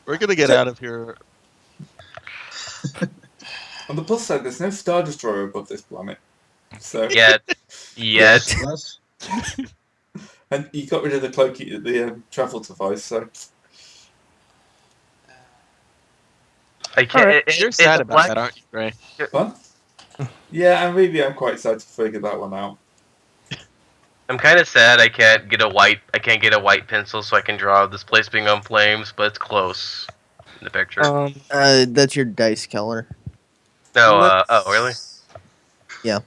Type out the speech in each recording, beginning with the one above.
We're gonna get out of here. On the plus side, there's no Star Destroyer above this planet. So Yet. Yes. and you got rid of the travel device, so I can't. You're sad about that, aren't you, Gray? fun. Yeah, and maybe I'm quite excited to figure that one out. I'm kind of sad I can't get a white pencil so I can draw this place being on flames, but it's close in the picture. That's your dice color. No, oh really? Yeah.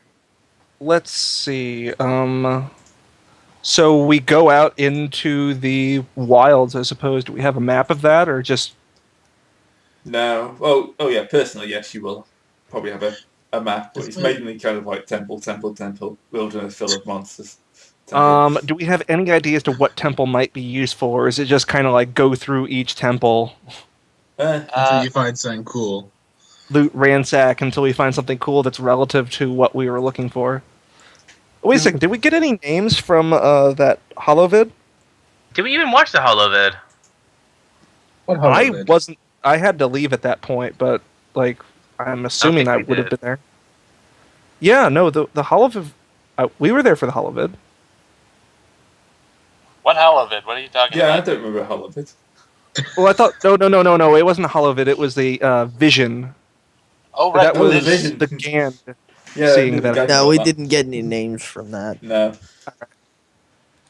Let's see. So we go out into the wilds, I suppose. Do we have a map of that, or just? No. Oh yeah. Personally, yes, you will probably have a map, but it's mainly kind of like temple, wilderness full of monsters. Temple. Do we have any idea as to what temple might be useful, or is it just kind of like go through each temple, until you find something cool? Loot, ransack until we find something cool that's relative to what we were looking for. Wait a second, did we get any names from that holovid? Did we even watch the holovid? What holovid? I wasn't. I had to leave at that point, but like I'm assuming I would have been there. Yeah, no, the holovid. We were there for the holovid. What holovid? What are you talking Yeah, about? I don't remember holovid. Well, I thought no. It wasn't a holovid. It was the vision. Oh, right. That was the vision. the Gand. Yeah, seeing that. No, we didn't get any names from that. No.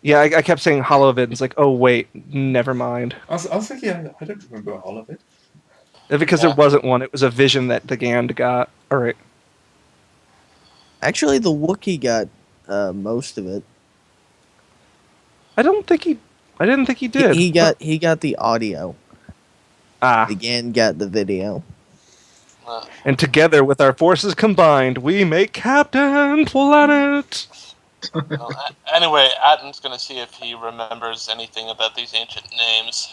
Yeah, I kept saying holovid. And it's like, oh wait, never mind. I was thinking, I don't remember holovid. Because there wasn't one. It was a vision that the Gand got. All right. Actually, the Wookiee got most of it. I didn't think he did. He got the audio. The Gand got the video. And together, with our forces combined, we make Captain Planet. Well, anyway, Atton's going to see if he remembers anything about these ancient names.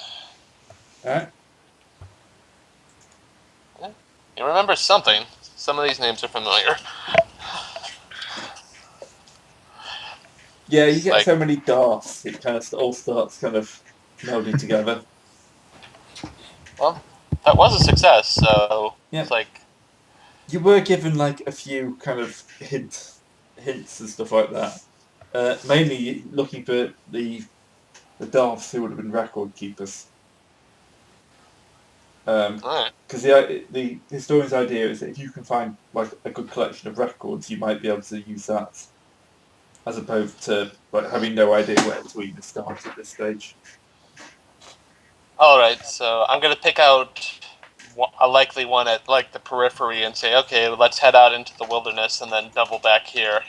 Alright. Yeah, he remembers something. Some of these names are familiar. Yeah, you get Like- so many Darths, it kind of all starts kind of melding together. Well, that was a success, so Yeah. it's like... You were given like a few kind of hints and stuff like that. Mainly looking for the Darths who would have been record keepers. Alright. Because the historian's idea is that if you can find like a good collection of records, you might be able to use that, as opposed to like having no idea where to even start at this stage. Alright, so I'm going to pick out a likely one at like the periphery and say, okay, let's head out into the wilderness and then double back here.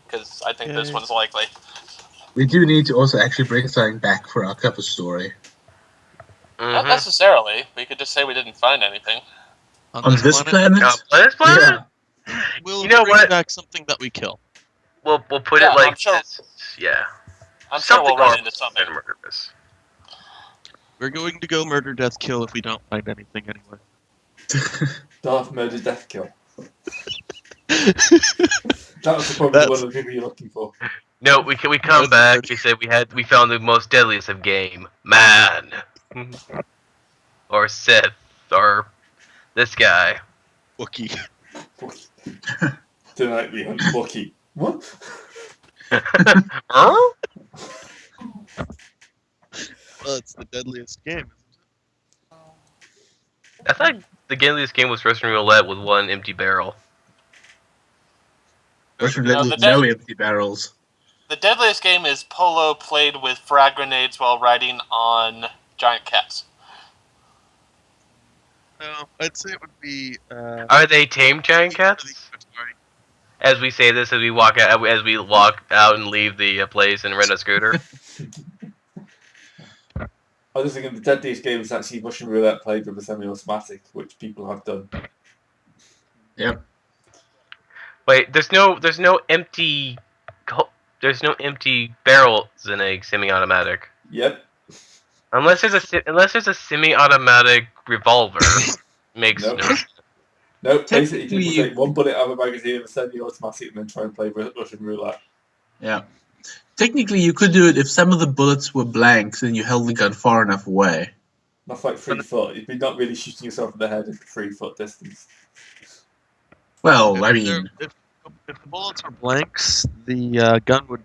Because I think this one's likely. We do need to also actually bring something back for our cover story. Not necessarily. We could just say we didn't find anything. On this planet? This planet? Yeah. We'll You know bring what? back something that we kill. We'll put Yeah, it like I'm sure- this. Yeah. I'm sure we'll Something run horrible into something. and murderous. We're going to go murder, death, kill if we don't find anything anyway. Darth murder, death kill. That was probably one of the people you're looking for. No, we come back. We said we found the most deadliest of game, man, or Sith, or this guy. Wookie. Tonight we hunt Wookiee. What? Huh? Well, it's the deadliest game. I thought the deadliest game was Russian roulette with one empty barrel. Russian No, roulette with no empty barrels. The deadliest game is Polo played with frag grenades while riding on giant cats. No, I'd say it would be. Are they tame giant cats? As we say this, as we walk out and leave the place and rent a scooter. I was thinking the deadliest game is actually Russian roulette played with a semi-automatic, which people have done. Yep. Wait, there's no empty barrels in a semi-automatic. Yep. Unless there's a semi-automatic revolver. Makes Nope. no. Nope, basically Technically, people take one bullet out of a magazine of a semi-automatic and then try and play Russian roulette. Yeah. Technically, you could do it if some of the bullets were blanks and you held the gun far enough away. That's like 3 foot. You'd be not really shooting yourself in the head at 3 foot distance. Well, I If mean, the bullets are blanks, the gun would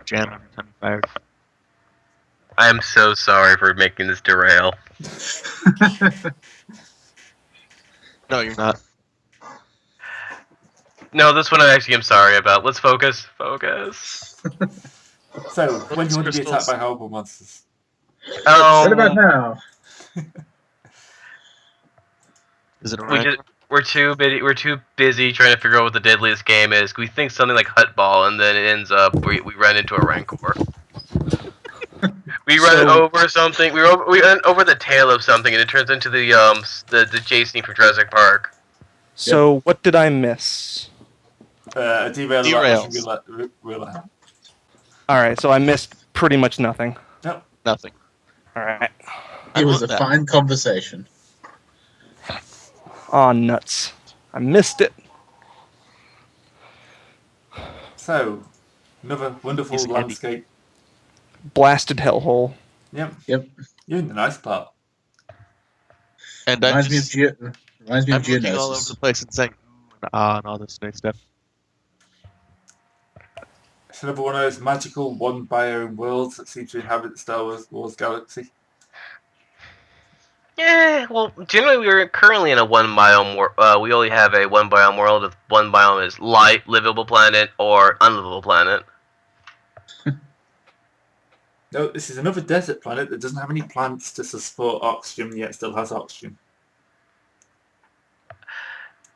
jam every time you fired. I am so sorry for making this derail. No, you're not. No, this one I actually am sorry about. Let's focus. Focus. So, when do you want to be attacked Crystals. by horrible monsters? what about now? Is it a We rank? just, we're too busy trying to figure out what the deadliest game is. We think something like Hutball, and then it ends up we run into a Rancor. We run over something. We run over the tail of something, and it turns into the chase scene from Jurassic Park. So what did I miss? A derail Derails. roulette. All right, so I missed pretty much nothing. Nothing. All right. I It was wrote a that. fine conversation. Aw, nuts. I missed it. So, another wonderful Piece of candy. landscape. Blasted hellhole. Yep. Yep. You're in the nice part. And I'm Reminds me of just, reminds me I'm of looking all over Geonosis. the place and saying and and all this nice stuff. It's another one of those magical one biome worlds that seem to inhabit the Star Wars galaxy. Yeah, well, generally we're currently in a one biome. We only have a one biome world. If one biome is light, livable planet, or unlivable planet. No, this is another desert planet that doesn't have any plants to support oxygen, yet still has oxygen.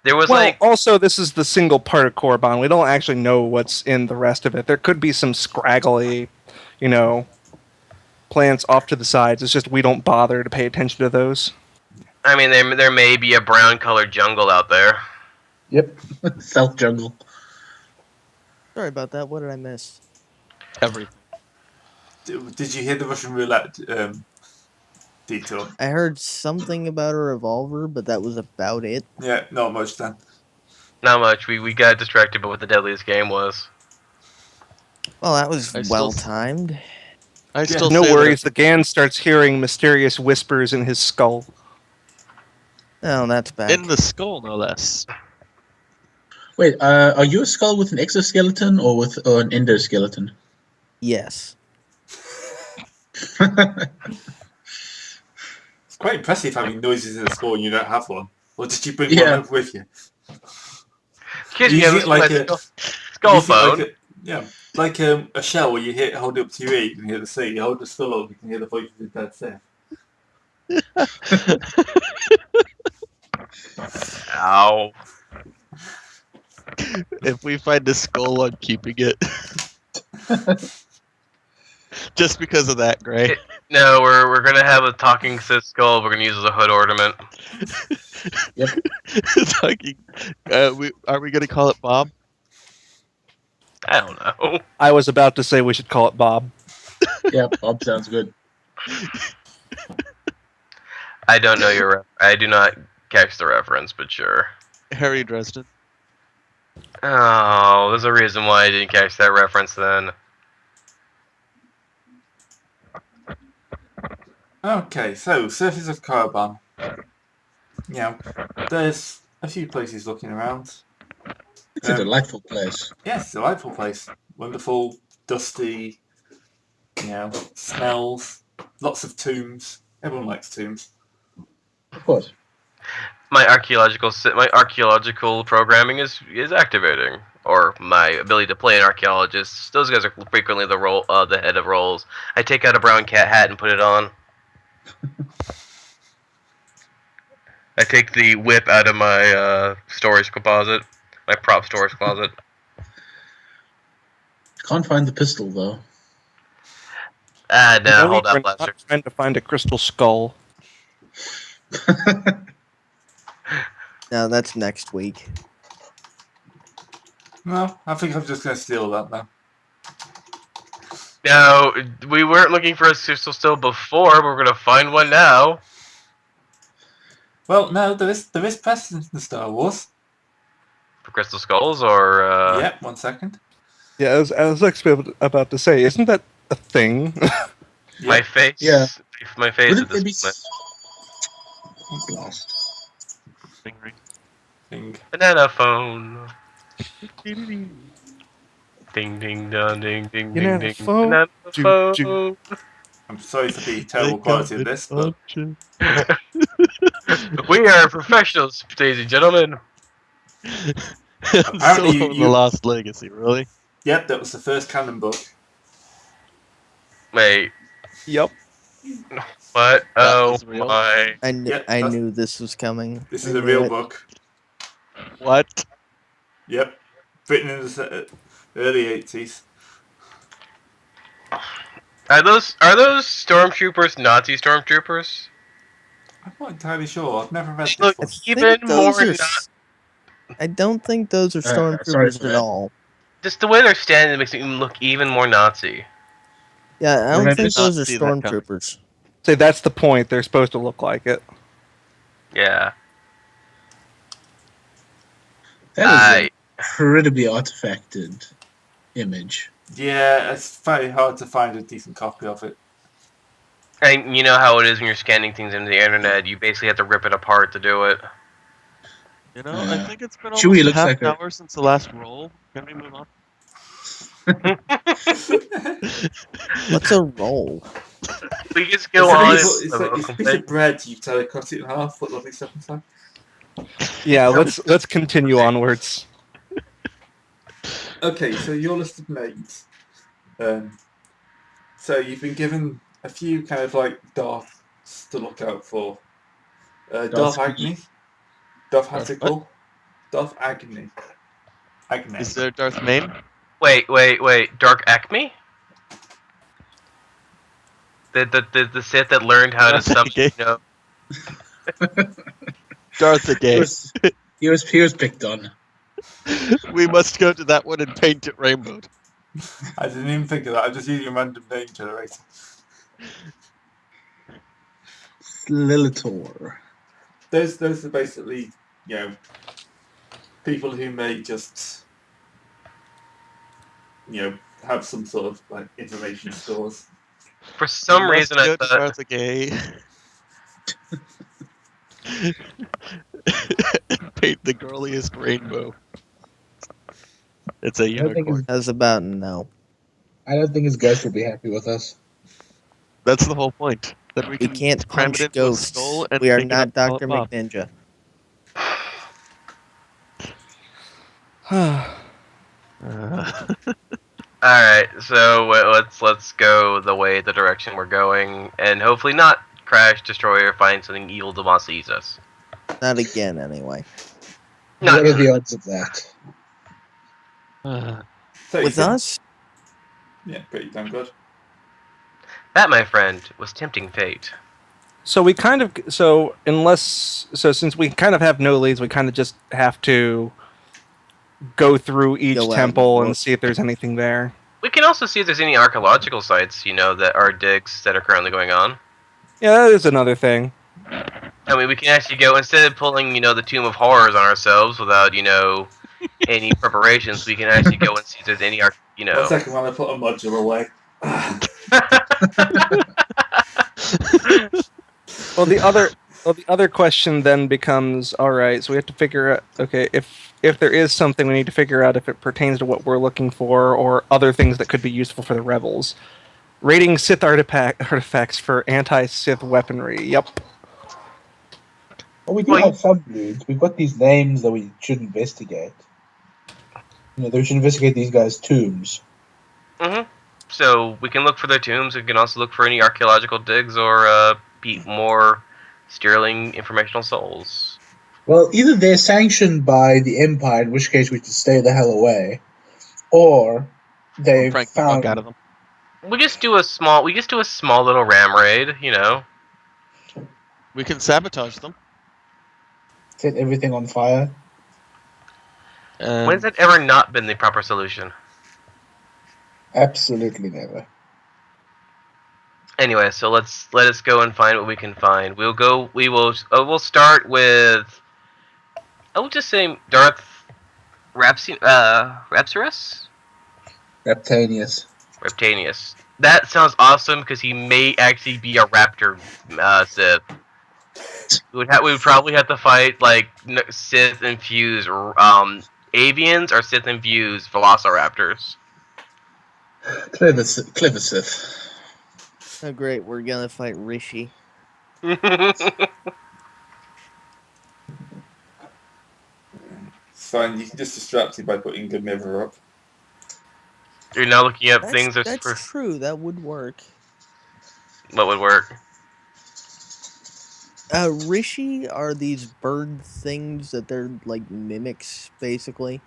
There was Well, like also, this is the single part of Korriban. We don't actually know what's in the rest of it. There could be some scraggly, plants off to the sides. It's just we don't bother to pay attention to those. I mean, there may be a brown-colored jungle out there. Yep. South Jungle. Sorry about that. What did I miss? Everything. Did you hear the Russian roulette detour? I heard something about a revolver, but that was about it. Yeah, not much then. Not much. We got distracted by what the deadliest game was. Well, that was I still- well timed. I still No say worries, the Gan starts hearing mysterious whispers in his skull. Oh, that's that bad. in the skull, no less. Wait, are you a skull with an exoskeleton or with an endoskeleton? Yes. It's quite impressive having noises in the score and you don't have one. Or did you bring Yeah. one up with you? Excuse You me, use this it like is my a- skull Use it phone. like a shell where you hold it up to your ear, you can hear the sea. You hold the skull up, you can hear the voices of dead Seth. Ow. If we find a skull, I'm keeping it. Just because of that, Gray. No, we're gonna have a talking Sith skull. We're gonna use as a hood ornament. Talking, are we gonna call it Bob? I don't know. I was about to say we should call it Bob. Yeah, Bob sounds good. I don't know I do not catch the reference, but sure. Harry Dresden. Oh, there's a reason why I didn't catch that reference then. Okay, so surface of Korriban. Yeah, there's a few places looking around. It's a delightful place. Yes, it's a delightful place. Wonderful, dusty, smells, lots of tombs. Everyone likes tombs. Of course. My archaeological programming is activating, or my ability to play an archaeologist. Those guys are frequently the head of roles. I take out a brown cat hat and put it on. I take the whip out of my storage closet, my prop storage closet. Can't find the pistol though. No, No, hold we're up, Lester. not trying to find a crystal skull. No, that's next week. No, I think I'm just going to steal that now. No, we weren't looking for a crystal still before, but we're gonna find one now. Well, no, there is precedent in Star Wars. For crystal skulls, or Yeah, 1 second. Yeah, I was actually about to say, isn't that a thing? my face. Yeah. My face Wouldn't at there this be moment. Blast. Ring, ring. Thing. Banana phone. Ding ding dong ding ding Banana ding ding. phone. Banana Choo, choo. phone. I'm sorry for the terrible quality of this, but We are professionals, ladies and gentlemen. I'm Apparently still on the you- Lost Legacy, really? yep, that was the first canon book. Wait, Yep. what? That Oh was real? my. I knew, Yep, I that's- knew this was coming. This I is a knew real it. book. What? Yep, written in the early 80s. Are those stormtroopers Nazi stormtroopers? I'm not entirely sure. I've never read They this look one. even more are. not. I don't think those are sorry stormtroopers for at that. all. Just the way they're standing makes them look even more Nazi. Yeah, I don't Remember- think those are see that coming. stormtroopers. See, that's the point. They're supposed to look like it. Yeah. That is an incredibly artifacted image. Yeah, it's very hard to find a decent copy of it. And you know how it is when you're scanning things into the internet. You basically have to rip it apart to do it. You know, I Yeah. think it's been Chewie almost a looks half like an a- hour since the last roll. Can we move on? What's a roll? We just go on. It's like it's a piece of bread. You cut it in half, put lovely stuff inside. Yeah, let's continue onwards. Okay, so your list of names. So you've been given a few kind of like Darths to look out for. Darth Agni, Darth Hassicle, Darth Agni. Agni. Is there Darth Main? Wait. Dark Acme? The Sith that learned how to Darth summon, Gay. you know. Darth the He Gay. was picked on. We must go to that one and paint it rainbow. I didn't even think of that. I'm just using a random name generator. Lilitor. Those are basically, you know, people who may just, you know, have some sort of like information stores. For some We must reason, I go to thought. Darth the Gay. And paint the girliest rainbow. It's a I don't think unicorn. That's about no. I don't think his ghost will be happy with us. That's the whole point. That we We can can't cram punch it into ghosts. a skull and We are pick it not up while Dr. it pops. McNinja. All right, so let's go the direction we're going, and hopefully not crash, destroy, or find something evil to want to seize us. Not again, anyway. Not What are the odds of that? So With us? Yeah, pretty damn good. that, my friend, was tempting fate. So since we kind of have no leads, we kind of just have to go through each Go out temple and and look. see if there's anything there. We can also see if there's any archaeological sites, you know, that are digs that are currently going on. Yeah, that is another thing. I mean, we can actually go, instead of pulling, you know, the Tomb of Horrors on ourselves without, you know, any preparations, we can actually go and see if there's any, you know. 1 second while I put a module away. Well, the other question then becomes, all right, so we have to figure out, okay, if there is something, we need to figure out if it pertains to what we're looking for or other things that could be useful for the rebels. Rating Sith artifacts for anti-Sith weaponry. Yep. Well, we do have some leads. We've got these names that we should investigate. You know, we should investigate these guys' tombs. Mm-hmm. So we can look for their tombs. We can also look for any archaeological digs or more sterling informational souls. Well, either they're sanctioned by the Empire, in which case we should stay the hell away, or they've Prank the fuck found. out of them. We just do a small little ram raid, you know. We can sabotage them. Set everything on fire. When's that ever not been the proper solution? Absolutely never. Anyway, so let us go and find what we can find. We'll start with, I will just say Darth Rapsirus? Reptanius. That sounds awesome because he may actually be a raptor Sith. We would probably have to fight like Sith infused avians or Sith infused velociraptors. Clever Sith. Oh, great. We're gonna fight Rishi. It's fine. You can just distract him by putting a mirror up. You're now looking at things That's for true. That would work. what would work. Rishi are these bird things that they're like mimics, basically.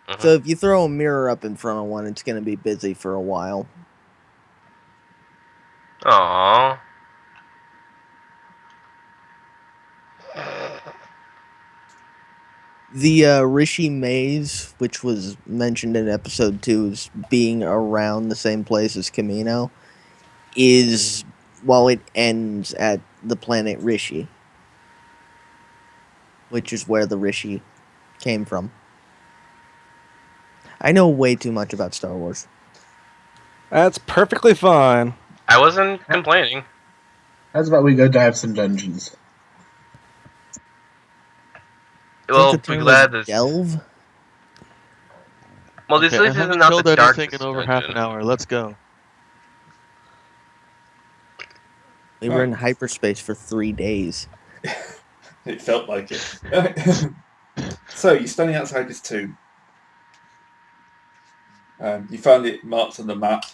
Mhm. So if you throw a mirror up in front of one, it's gonna be busy for a while. Aww. The Rishi maze, which was mentioned in episode 2 as being around the same place as Camino, is, well, it ends at the planet Rishi, which is where the Rishi came from. I know way too much about Star Wars. That's perfectly fine. I wasn't complaining. How's about we go dive some dungeons? Well, Think the be term glad is this. delve? Well, this Okay, I is haven't not killed the dark anything in over half an hour. Let's go. We were in hyperspace for 3 days. It felt like it. So, you're standing outside this tomb. You found it marked on the map.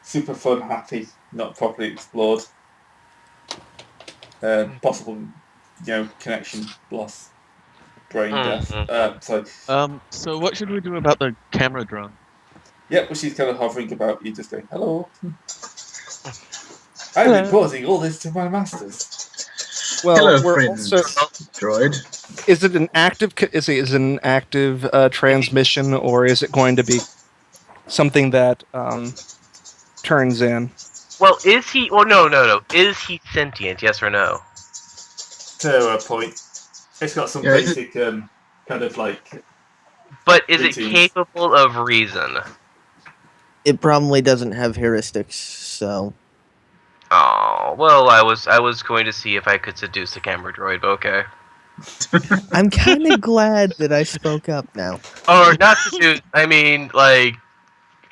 Super fun, happy, not properly explored. Possible, connection loss, brain death. So what should we do about the camera drone? Well, she's kind of hovering about you, just going, hello. I've been reporting all this to my masters. Well, Hello, we're friends. also. Droid. Is it an active? Is it an active transmission, or is it going to be something that turns in? Well, is he? Well, no. Is he sentient? Yes or no? To a point. It's got some basic kind of like. But is it routines. capable of reason? It probably doesn't have heuristics, so... Oh, well, I was going to see if I could seduce the camera droid, but okay. I'm kind of glad that I spoke up now. Or not seduce, I mean, like,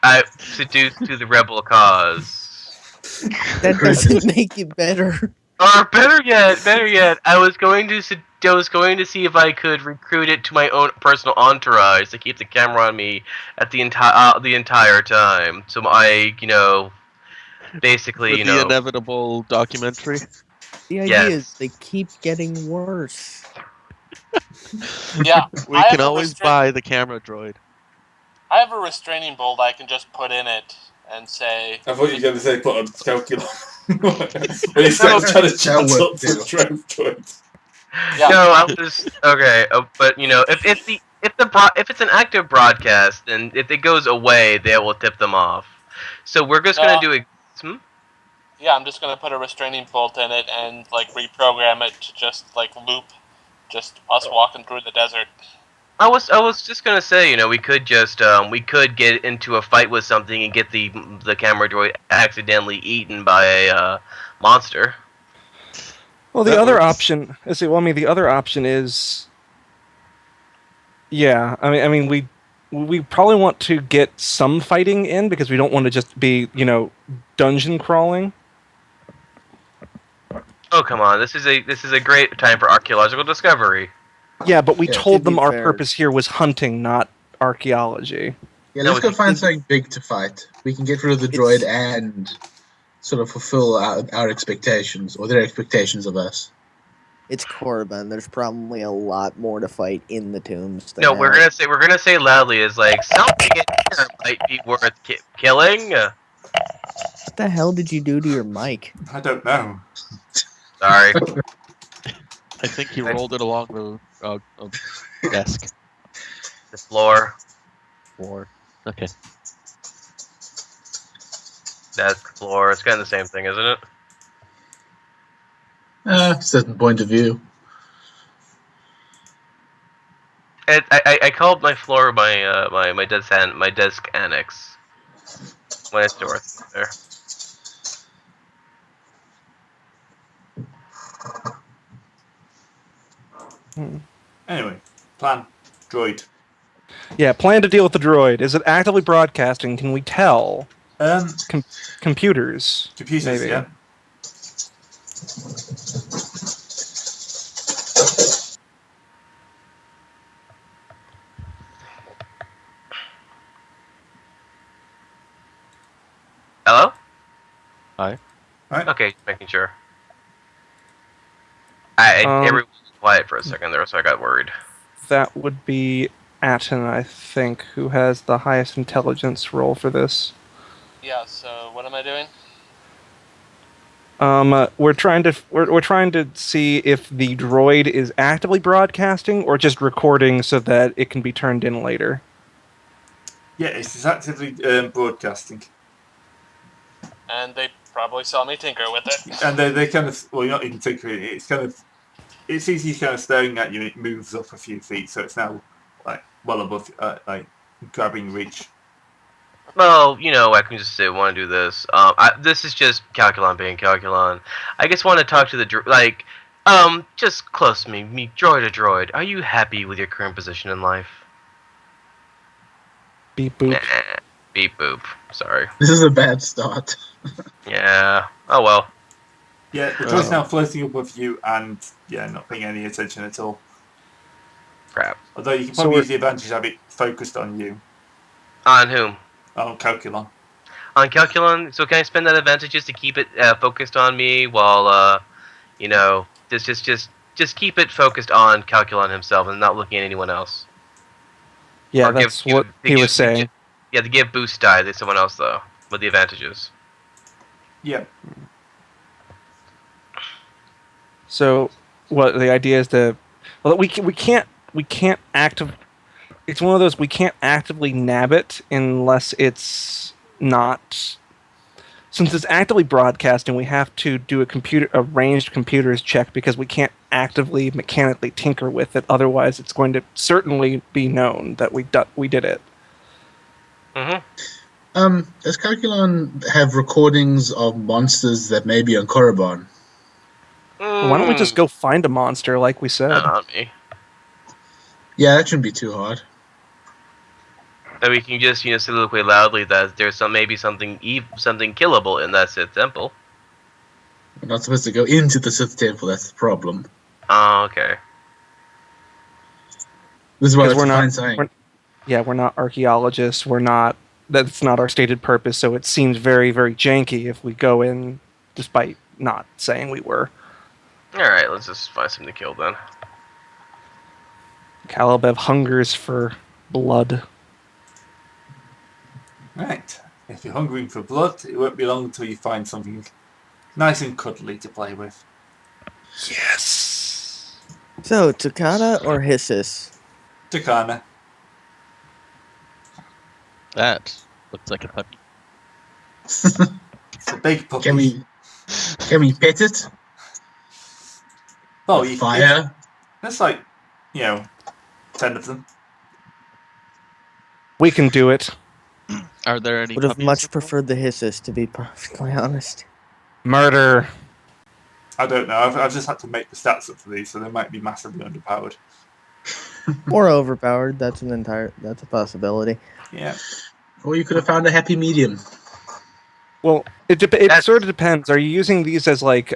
I seduced to the rebel cause. That doesn't make it better. Or better yet, I was going to see if I could recruit it to my own personal entourage to keep the camera on me at the entire time. So basically, With the inevitable documentary. The idea Yes. is they keep getting worse. Yeah, We can always buy the camera droid. I have a restraining bolt I can just put in it and say. I thought you were going to say put on calculator. When you start trying to chat up to droids. Yeah. No, I was okay, but if it's an active broadcast, then if it goes away, they will tip them off. So we're just gonna do it. Yeah, I'm just gonna put a restraining bolt in it and like reprogram it to just like loop, just us walking through the desert. I was just gonna say, we could just we could get into a fight with something and get the camera droid accidentally eaten by a monster. Well, the other option is the other option is, yeah. I mean, we probably want to get some fighting in because we don't want to just be, dungeon crawling. Oh come on! This is a great time for archaeological discovery. Yeah, but we told them our fair. purpose here was hunting, not archaeology. Yeah, let's go find something big to fight. We can get rid of the droid and sort of fulfill our expectations, or their expectations of us. It's Corbin. There's probably a lot more to fight in the tombs. No, we're gonna say loudly is like something in here might be worth killing. What the hell did you do to your mic? I don't know. Sorry. I think he rolled it along the desk. The floor. Okay. Desk, floor. It's kind of the same thing, isn't it? Certain point of view. I called my floor my desk annex when it's north there. Anyway, plan. Droid. Yeah, plan to deal with the droid. Is it actively broadcasting? Can we tell? Computers. Computers, maybe. yeah. Hello? Hi. Right. Okay, making sure. Um, everyone was quiet for a second there, so I got worried. That would be Atten, I think, who has the highest intelligence roll for this. Yeah. So what am I doing? We're trying to see if the droid is actively broadcasting or just recording so that it can be turned in later. Yeah, it's actively broadcasting. And they probably saw me tinker with it. And they kind of, well, you're not even tinkering it. It's kind of, it sees you kind of staring at you, and it moves up a few feet, so it's now like well above, like grabbing reach. Well, I can just say, want to do this. This is just Calculon being Calculon. I just want to talk to the just close to me, droid to droid. Are you happy with your current position in life? Beep boop. Nah, beep boop. Sorry. This is a bad start. Yeah. Oh well. Yeah, the droid's now floating above you, and yeah, not paying any attention at all. Crap. Although you can probably use the advantage of having it focused on you. On whom? On Calculon. On Calculon. So can I spend that advantage just to keep it focused on me while just keep it focused on Calculon himself and not looking at anyone else. Yeah, Or that's what he was saying. Yeah, to give boost die to someone else though, with the advantages. Yeah. So, what the idea is we can't It's one of those we can't actively nab it unless it's not. Since it's actively broadcasting, we have to do a ranged computers check because we can't actively mechanically tinker with it. Otherwise, it's going to certainly be known that we did it. Mm-hmm. Does Calculon have recordings of monsters that may be on Korriban? Well, why don't we just go find a monster like we said? Not me. Yeah, that shouldn't be too hard. That we can just soliloquy loudly that there's maybe something killable in that Sith temple. We're not supposed to go into the Sith temple. That's the problem. Oh, okay. This is why Because we're we're not archaeologists. That's not our stated purpose. So it seems very, very janky if we go in, despite not saying we were. All right, let's just find something to kill then. Calabev hungers for blood. Right. If you're hungering for blood, it won't be long until you find something nice and cuddly to play with. Yes. So, Takata or Hissus? Takana. That looks like a puppy. It's a big puppy. Can we pet it? Oh, With fire? There's like, 10 of them. We can do it. Are there any? Would have puppies much in preferred the Hissus, to be perfectly honest. Murder. I don't know. I've just had to make the stats up for these, so they might be massively underpowered. Or overpowered. That's a possibility. Yeah. Or you could have found a happy medium. Well, it sort of depends. Are you using these as like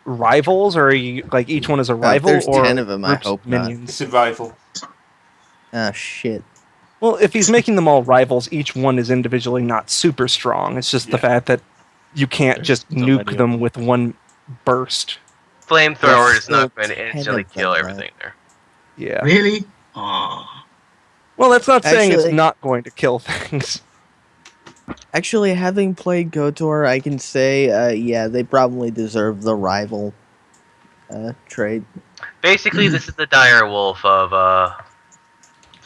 rivals, or are you like each one is a rival? There's or 10 of them. I groups hope of not. minions? Survival. Ah, shit. Well, if he's making them all rivals, each one is individually not super strong. It's just the fact that you can't There's just so nuke many of them them. with one burst. Flamethrower Yes, is not still going to 10 instantly of kill them, everything there. Yeah. Really? Aww. Well, that's not saying it's Actually- not going to kill things. Actually, having played KOTOR, I can say, yeah, they probably deserve the rival trait. Basically, this is the dire wolf of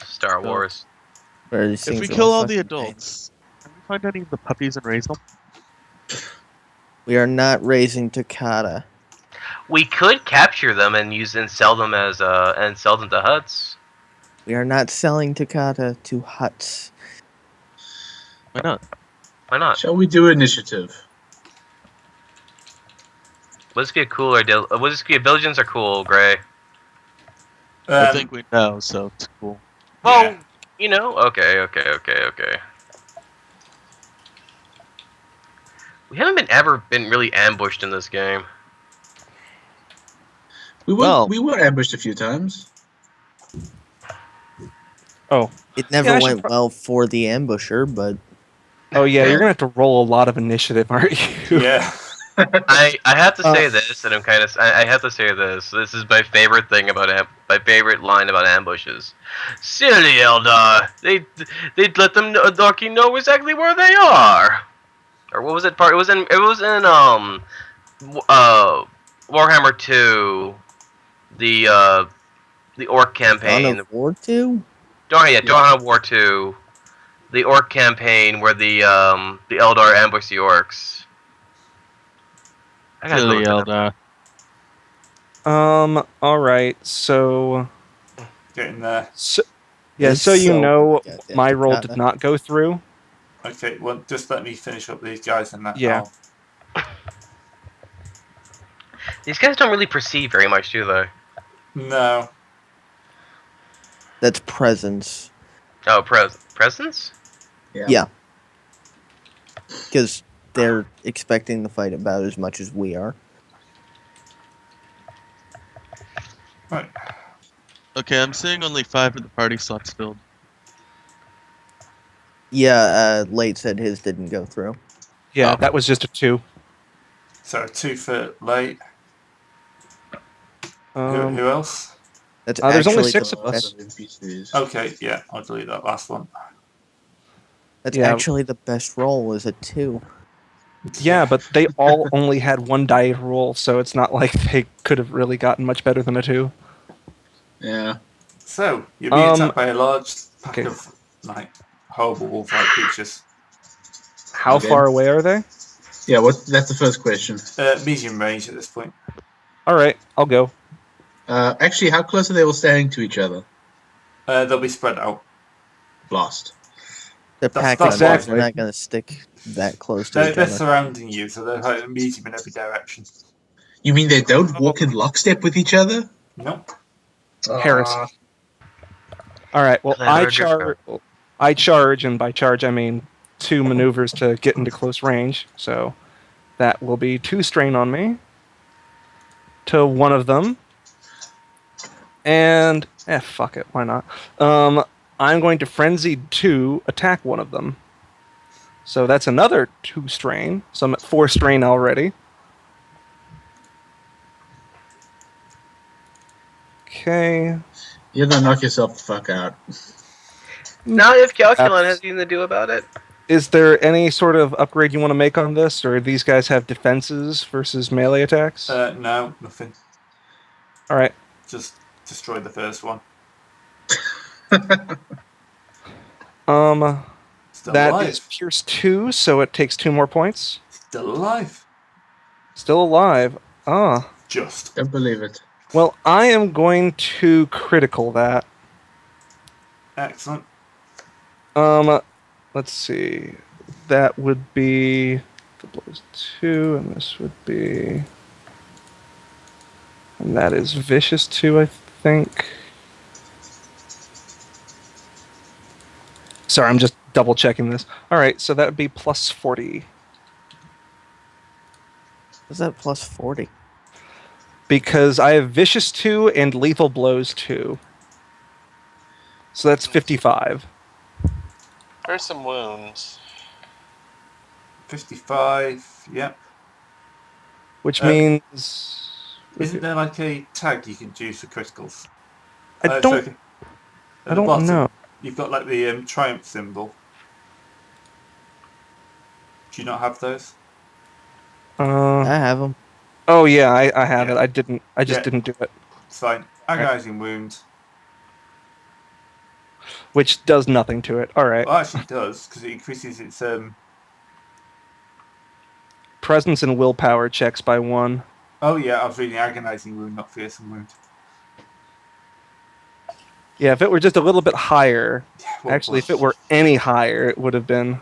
Star So- Wars. Where these If things we are kill all fucking the adults, can we find any of the puppies and raise them? pain. We are not raising Takata. We could capture them and sell them to huts. We are not selling Takata to huts. Why not? Why not? Shall we do initiative? Would this be a cool idea? Would this be Belgians are cool, Gray? I think we know, so it's cool. Well, Yeah. you know, okay. We haven't ever been really ambushed in this game. We were Well- we were ambushed a few times. Oh, It never Yeah, I should went well for the ambusher, but oh yeah, you're gonna have to roll a lot of initiative, aren't you? Yeah. I have to say this, and I have to say this. This is my favorite thing about my favorite line about ambushes. Silly Eldar, they'd let them Darky know exactly where they are. Or what was it? It was in Warhammer 2, the Orc Dawn campaign. of War 2? Dawn of War 2, the Orc campaign where the Eldar ambush the Orcs. I gotta go Silly look at that. Eldar. All right. So, Getting there. so It's so you so know, goddamn my roll katana. did not go through. Okay, well, just let me finish up these guys and that. Yeah. These guys don't really perceive very much, do they? No. That's presence. Oh, presents? Yeah. Because they're expecting to fight about as much as we are. Right. Okay, I'm seeing only 5 of the party slots filled. Yeah, Late said his didn't go through. Yeah, Oh. that was just a 2. So 2 for late. Who else? That's there's only actually 6 the of us. best. NPCs. Okay, yeah, I'll delete that last one. That's Yeah. actually the best roll is a 2. Yeah, but they all only had 1 die to roll, so it's not like they could have really gotten much better than a 2. Yeah. So, you're being attacked by a large pack okay. of, like, horrible wolf-like creatures. How Okay. far away are they? Yeah. That's the first question. Medium range at this point. All right, I'll go. Actually, how close are they all standing to each other? They'll be spread out. Blast. They're That's packing wolves. exactly. They're not going to stick that close to each They're other. surrounding you, so they're like medium in every direction. You mean they don't walk in lockstep with each other? Nope. Harris. All right. Well, Clever I charge, and by charge I mean 2 maneuvers to get into close range. So that will be 2 strain on me to one of them, and fuck it, why not? I'm going to frenzied 2 attack one of them. So that's another 2 strain. So I'm at 4 strain already. Okay. You're gonna knock yourself the fuck out. Not if Calculon has anything to do about it. Is there any sort of upgrade you want to make on this, or these guys have defenses versus melee attacks? No, nothing. All right. Just destroy the first one. Still That alive. is Pierce 2, so it takes 2 more points. Still alive. Still alive. Ah. Just. Don't believe it. Well, I am going to critical that. Excellent. Let's see. That would be the blows 2, and this would be, and that is vicious 2, I think. Sorry, I'm just double checking this. All right, so that would be plus 40 Is that plus 40? because I have vicious 2 and lethal blows 2. So that's 55. There's some wounds. 55, yep. Which means Isn't there like a tag you can choose for criticals? I At don't the bottom, know. You've got like the triumph symbol. Do you not have those? I have them. Oh yeah, I have Yeah. it. I just Yeah. didn't do it. It's fine. Agonizing wound. Which does nothing to it. All right. Well, actually it does, because it increases its Presence and willpower checks by 1. Oh yeah, I was reading agonizing wound, not fearsome wound. Yeah, if it were just a little bit higher, Yeah, well, actually, if it were any higher, it would have been.